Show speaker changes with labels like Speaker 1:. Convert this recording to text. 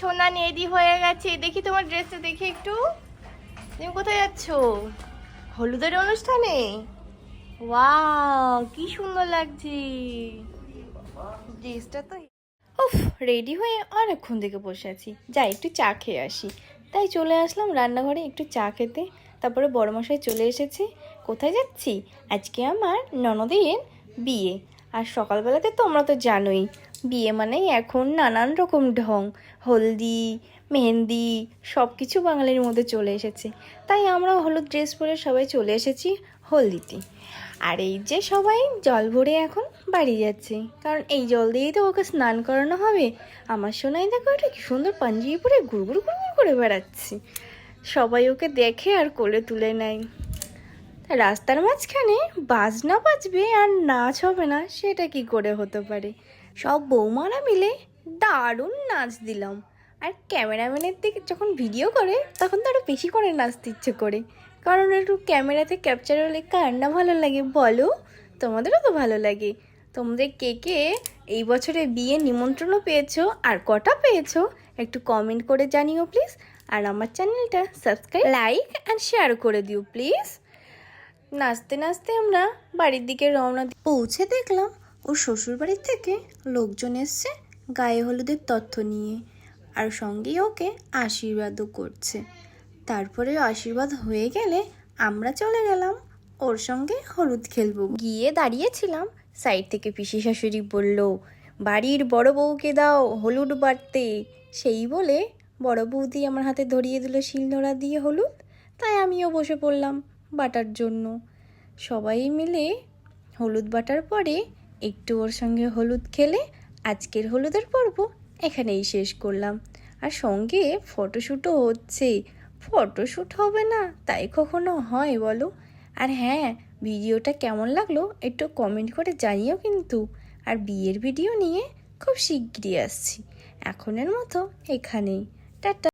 Speaker 1: সোনা রেডি হয়ে গেছে, দেখি তোমার ড্রেসটা দেখি একটু। তুমি কোথায় যাচ্ছ? হলুদের অনুষ্ঠানে? ওয়াও, কি সুন্দর লাগছে ড্রেসটা তো। উফ, রেডি হয়ে অনেকক্ষণ থেকে বসে আছি, যাই একটু চা খেয়ে আসি। তাই চলে আসলাম রান্নাঘরে একটু চা খেতে। তারপরে বড়মশাই চলে এসেছে। কোথায় যাচ্ছি? আজকে আমার ননদের বিয়ে। আর সকালবেলাতে তোমরা তো জানোই, বিয়ে মানেই এখন নানান রকম ঢং, হলদি, মেহেন্দি, সব কিছু বাঙালির মধ্যে চলে এসেছে। তাই আমরা হলুদ ড্রেস পরে সবাই চলে এসেছি হলদিতে। আর এই যে সবাই জল ভরে এখন বাড়ি যাচ্ছে, কারণ এই জল দিয়েই তো ওকে স্নান করানো হবে। আমার সোনাই দেখো, এটা কি সুন্দর পাঞ্জাবি পরে গুড়গুড় গুড়গুড় করে বেড়াচ্ছে। সবাই ওকে দেখে আর কোলে তুলে নেয়। রাস্তার মাঝখানে বাজনা বাজবে আর নাচ হবে না, সেটা কি করে হতে পারে? সব বৌমারা মিলে দারুণ নাচ দিলাম। আর ক্যামেরাম্যানের দিকে যখন ভিডিও করে তখন তো আরও বেশি করে নাচতে ইচ্ছে করে, কারণ একটু ক্যামেরাতে ক্যাপচার হলে কার না ভালো লাগে বলো? তোমাদেরও তো ভালো লাগে। তোমাদের কে কে এই বছরে বিয়ে নিমন্ত্রণও পেয়েছো আর কটা পেয়েছো একটু কমেন্ট করে জানিও প্লিজ। আর আমার চ্যানেলটা সাবস্ক্রাইব, লাইক অ্যান্ড শেয়ার করে দিও প্লিজ। নাচতে নাচতে আমরা বাড়ির দিকে রওনা পৌঁছে দেখলাম ওর শ্বশুরবাড়ির থেকে লোকজন এসছে গায়ে হলুদের তথ্য নিয়ে, আর সঙ্গেই ওকে আশীর্বাদও করছে। তারপরে আশীর্বাদ হয়ে গেলে আমরা চলে গেলাম ওর সঙ্গে হলুদ খেলবো। গিয়ে দাঁড়িয়েছিলাম, সাইড থেকে পিসি শাশুড়ি বলল, বাড়ির বড় বউকে দাও হলুদ বাটতে। সেই বলে বড় বৌদি আমার হাতে ধরিয়ে দিল শিলনোড়া দিয়ে হলুদ। তাই আমিও বসে পড়লাম বাটার জন্য। সবাই মিলে হলুদ বাটার পরে একটু ওর সঙ্গে হলুদ খেলে আজকের হলুদের পর্ব এখানেই শেষ করলাম। আর সঙ্গে ফটোশ্যুটও হচ্ছে। ফটোশ্যুট হবে না তাই কখনো হয় বলো? আর হ্যাঁ, ভিডিওটা কেমন লাগলো একটু কমেন্ট করে জানিও কিন্তু। আর বিয়ের ভিডিও নিয়ে খুব শিগগিরই আসছি। এখনের মতো এখানেই, টাটা।